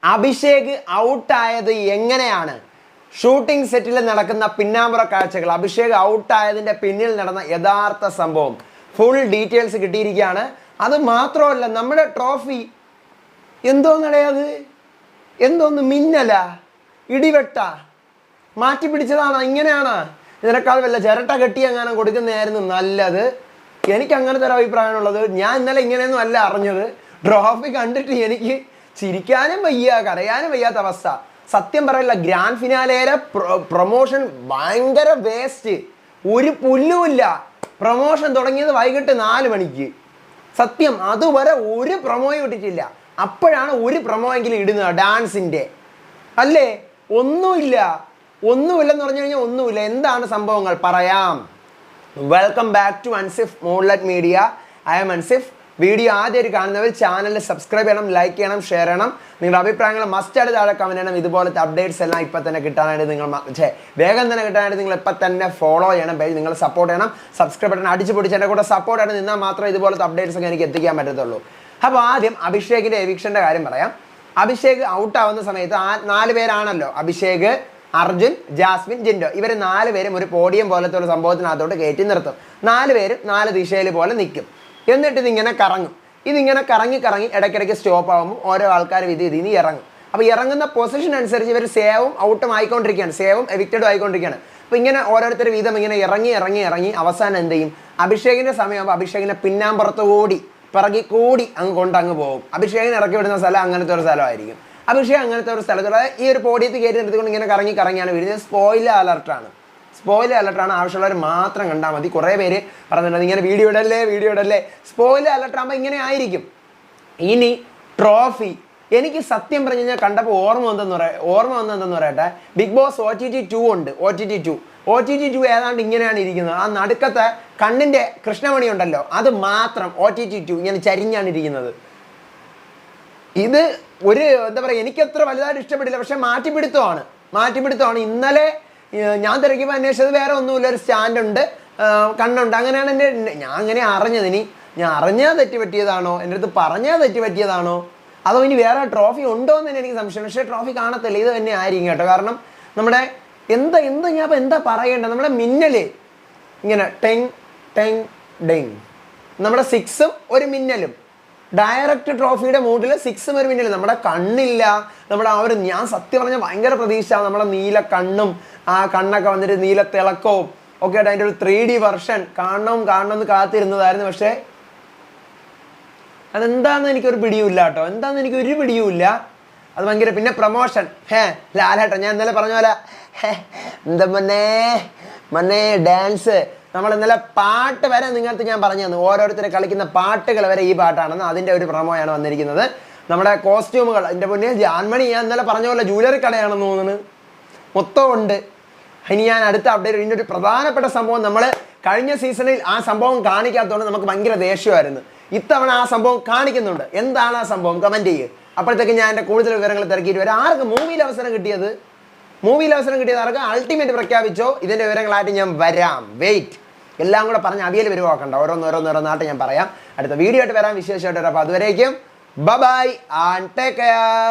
അഭിഷേക് ഔട്ടായത് എങ്ങനെയാണ്? ഷൂട്ടിംഗ് സെറ്റിൽ നടക്കുന്ന പിന്നാമ്പുറ കാഴ്ചകൾ, അഭിഷേക് ഔട്ടായതിൻ്റെ പിന്നിൽ നടന്ന യഥാർത്ഥ സംഭവം, ഫുൾ ഡീറ്റെയിൽസ് കിട്ടിയിരിക്കുകയാണ്. അത് മാത്രമല്ല, നമ്മുടെ ട്രോഫി എന്തോന്നടയത്, എന്തോന്ന് മിന്നല, ഇടിവെട്ട, മാറ്റി പിടിച്ചതാണോ? ഇങ്ങനെയാണ്? ഇതിനേക്കാൾ വല്ല ചിരട്ട കെട്ടി അങ്ങനെ കൊടുക്കുന്നതായിരുന്നു നല്ലത്. എനിക്ക് അങ്ങനത്തെ ഒരു അഭിപ്രായമാണുള്ളത്. ഞാൻ ഇന്നലെ ഇങ്ങനെയൊന്നും അല്ല അറിഞ്ഞത്. ട്രോഫി കണ്ടിട്ട് എനിക്ക് ചിരിക്കാനും വയ്യ, കരയാനും വയ്യാത്ത അവസ്ഥ. സത്യം പറയില്ല, ഗ്രാൻഡ് ഫിനാലയിലെ പ്രൊമോഷൻ ഭയങ്കര വേസ്റ്റ്. ഒരു പുല്ലുമില്ല. പ്രൊമോഷൻ തുടങ്ങിയത് വൈകിട്ട് 4 മണിക്ക്. സത്യം, അതുവരെ ഒരു പ്രൊമോയും ഇട്ടിട്ടില്ല. അപ്പോഴാണ് ഒരു പ്രൊമോ എങ്കിലും ഇടുന്നത് ഡാൻസിൻ്റെ, അല്ലേ? ഒന്നുമില്ലെന്ന് പറഞ്ഞു കഴിഞ്ഞാൽ ഒന്നുമില്ല. എന്താണ് സംഭവങ്ങൾ പറയാം. Welcome back to Ansif moonlight media. I am Ansif. Video ആദ്യമായിട്ട് കാണുന്നവർ ചാനലിൽ സബ്സ്ക്രൈബ് ചെയ്യണം, ലൈക്ക് ചെയ്യണം, ഷെയർ ചെയ്യണം. നിങ്ങളുടെ അഭിപ്രായങ്ങൾ മസ്റ്റായിട്ട് താഴെ കമന്റ് ചെയ്യണം. ഇതുപോലത്തെ അപ്ഡേറ്റ്സ് എല്ലാം ഇപ്പം തന്നെ കിട്ടാനായിട്ട് വേഗം തന്നെ കിട്ടാനായിട്ട് നിങ്ങൾ ഇപ്പം തന്നെ ഫോളോ ചെയ്യണം, പേജ് നിങ്ങൾ സപ്പോർട്ട് ചെയ്യണം. സബ്സ്ക്രൈബ് ബട്ടൺ അടിച്ച് പൊടിച്ച് എൻ്റെ കൂടെ സപ്പോർട്ട് ചെയ്യണം. നിന്നാൽ മാത്രമേ ഇതുപോലത്തെ അപ്ഡേറ്റ്സ് ഒക്കെ എനിക്ക് എത്തിക്കാൻ പറ്റത്തുള്ളൂ. അപ്പോൾ ആദ്യം അഭിഷേകിൻ്റെ എവിക്ഷൻ്റെ കാര്യം പറയാം. അഭിഷേക് ഔട്ടാവുന്ന സമയത്ത് 4 പേരാണല്ലോ, അഭിഷേക്, അർജുൻ, ജാസ്മിൻ, ജിൻഡോ. ഇവർ 4 പേരും ഒരു പോഡിയം പോലത്തെ ഒരു സംഭവത്തിനകത്തോട്ട് കയറ്റി നിർത്തും. 4 പേരും 4 ദിശയിൽ പോലെ നിൽക്കും. എന്നിട്ട് ഇതിങ്ങനെ കറങ്ങും. ഇതിങ്ങനെ കറങ്ങി ഇടയ്ക്കിടയ്ക്ക് സ്റ്റോപ്പ് ആകുമ്പോൾ ഓരോ ആൾക്കാർ ഇതിന് ഇറങ്ങും. അപ്പോൾ ഇറങ്ങുന്ന പൊസിഷൻ അനുസരിച്ച് ഇവർ സേവും ഔട്ടും ആയിക്കൊണ്ടിരിക്കുകയാണ്, സേവും എവിക്റ്റഡും ആയിക്കൊണ്ടിരിക്കുകയാണ്. അപ്പോൾ ഇങ്ങനെ ഓരോരുത്തർ വീതം ഇങ്ങനെ ഇറങ്ങി അവസാനം എന്ത് ചെയ്യും? അഭിഷേകിൻ്റെ സമയമാകുമ്പോൾ അഭിഷേകിനെ പിന്നാമ്പുറത്ത് പിറകി കൂടി അങ്ങ് പോകും. അഭിഷേകിനെ ഇറക്കി വിടുന്ന സ്ഥലം അങ്ങനത്തെ ഒരു സ്ഥലമായിരിക്കും. അഭിഷേക് അങ്ങനത്തെ ഒരു സ്ഥലത്തുള്ള ഈ ഒരു പോഡിയത്തിൽ കയറ്റി നിർത്തിക്കൊണ്ട് ഇങ്ങനെ കറങ്ങിയാണ് വീഴുന്നത്. സ്പോയിലർ അലർട്ടാണ്. ആവശ്യമുള്ളവർ മാത്രം കണ്ടാൽ മതി. കുറേ പേര് പറഞ്ഞിട്ടുണ്ട് ഇങ്ങനെ വീഡിയോ ഇടല്ലേ. സ്പോയിലർ അലർട്ടാകുമ്പോൾ ഇങ്ങനെ ആയിരിക്കും. ഇനി ട്രോഫി, എനിക്ക് സത്യം പറഞ്ഞു കഴിഞ്ഞാൽ കണ്ടപ്പോൾ ഓർമ്മ വന്നതെന്ന് പറയട്ടെ, ബിഗ് ബോസ് OTT 2 ഉണ്ട്. OTT 2 ഏതാണ്ട് ഇങ്ങനെയാണ് ഇരിക്കുന്നത്. ആ നടുക്കത്തെ കണ്ണിൻ്റെ കൃഷ്ണമണി ഉണ്ടല്ലോ, അത് മാത്രം OTT 2 ഇങ്ങനെ ചരിഞ്ഞാണ് ഇരിക്കുന്നത്. ഇത് ഒരു എന്താ പറയുക, എനിക്കത്ര വലുതായിട്ട് ഇഷ്ടപ്പെട്ടില്ല. പക്ഷെ മാറ്റിപ്പിടുത്തമാണ്. ഇന്നലെ ഞാൻ തിരക്കിയപ്പോൾ അന്വേഷിച്ചത് വേറെ ഒന്നുമില്ല, ഒരു സ്റ്റാൻഡുണ്ട്, കണ്ണുണ്ട്. അങ്ങനെയാണ് ഞാൻ അങ്ങനെ അറിഞ്ഞത്. ഞാൻ അറിഞ്ഞാൽ തെറ്റുപറ്റിയതാണോ, എൻ്റെ അടുത്ത് പറഞ്ഞാൽ തെറ്റുപറ്റിയതാണോ, അതോ ഇനി വേറെ ട്രോഫി ഉണ്ടോ എന്ന് തന്നെ എനിക്ക് സംശയം. പക്ഷേ ട്രോഫി കാണത്തില്ല, ഇത് തന്നെ ആയിരിക്കും കേട്ടോ. കാരണം നമ്മുടെ എന്താ പറയേണ്ടത്, നമ്മുടെ മിന്നല് ഇങ്ങനെ ടെങ് ഡെങ്, നമ്മുടെ 6ഉം ഒരു മിന്നലും, ഡയറക്റ്റ് ട്രോഫിയുടെ മൂഡിൽ 6ഉം ഒരു മിന്നലും. നമ്മുടെ കണ്ണില്ല, നമ്മുടെ ഞാൻ സത്യം പറഞ്ഞാൽ ഭയങ്കര പ്രതീക്ഷ. നമ്മുടെ നീല കണ്ണും ആ കണ്ണൊക്കെ വന്നിട്ട് നീല തിളക്കവും ഒക്കെ ആയിട്ട് അതിൻ്റെ ഒരു 3D വെർഷൻ കാണണമെന്ന് കാത്തിരുന്നതായിരുന്നു. പക്ഷേ അതെന്താണെന്ന് എനിക്കൊരു പിടിയുമില്ല കേട്ടോ. എനിക്കൊരു പിടിയുമില്ല. അത് ഭയങ്കര. പിന്നെ പ്രൊമോഷൻ, ലാലേട്ടൻ, ഞാൻ ഇന്നലെ പറഞ്ഞ പോലെ എന്താ മൊന്നേ ഡാൻസ്. നമ്മൾ ഇന്നലെ പാട്ട് വരെ നിങ്ങൾക്ക് ഞാൻ പറഞ്ഞു തന്നു. ഓരോരുത്തർ കളിക്കുന്ന പാട്ടുകൾ വരെ ഈ പാട്ടാണെന്ന്. അതിൻ്റെ ഒരു പ്രൊമോയാണ് വന്നിരിക്കുന്നത്. നമ്മുടെ കോസ്റ്റ്യൂമുകൾ, എൻ്റെ പൊന്നെ ജാൻമണി, ഞാൻ ഇന്നലെ പറഞ്ഞ പോലെ ജ്വല്ലറി കടയാണെന്ന് തോന്നുന്നു, മൊത്തം ഉണ്ട്. ഇനി ഞാൻ അടുത്ത അപ്ഡേറ്റ്, ഇതിൻ്റെ ഒരു പ്രധാനപ്പെട്ട സംഭവം, നമ്മൾ കഴിഞ്ഞ സീസണിൽ ആ സംഭവം കാണിക്കാത്തതുകൊണ്ട് നമുക്ക് ഭയങ്കര ദേഷ്യമായിരുന്നു. ഇത്തവണ ആ സംഭവം കാണിക്കുന്നുണ്ട്. എന്താണ് ആ സംഭവം? കമൻറ്റ് ചെയ്യുക. അപ്പോഴത്തേക്ക് ഞാൻ എൻ്റെ കൂടുതൽ വിവരങ്ങൾ തിരക്കിയിട്ട് വരാം. ആർക്ക് മൂവിയിൽ അവസരം കിട്ടിയത് ആർക്ക് അൾട്ടിമേറ്റ് പ്രഖ്യാപിച്ചോ, ഇതിൻ്റെ വിവരങ്ങളായിട്ട് ഞാൻ വരാം. വെയിറ്റ്, എല്ലാം കൂടെ പറഞ്ഞ് അവിയൽ വരുവാക്കണ്ട. ഓരോന്നോരോന്നായിട്ട് ഞാൻ പറയാം. അടുത്ത വീഡിയോ ആയിട്ട് വരാം, വിശേഷമായിട്ട് വരാം. അപ്പോൾ അതുവരേക്കും ബൈ ആൻഡ് ടേക്ക് കെയർ.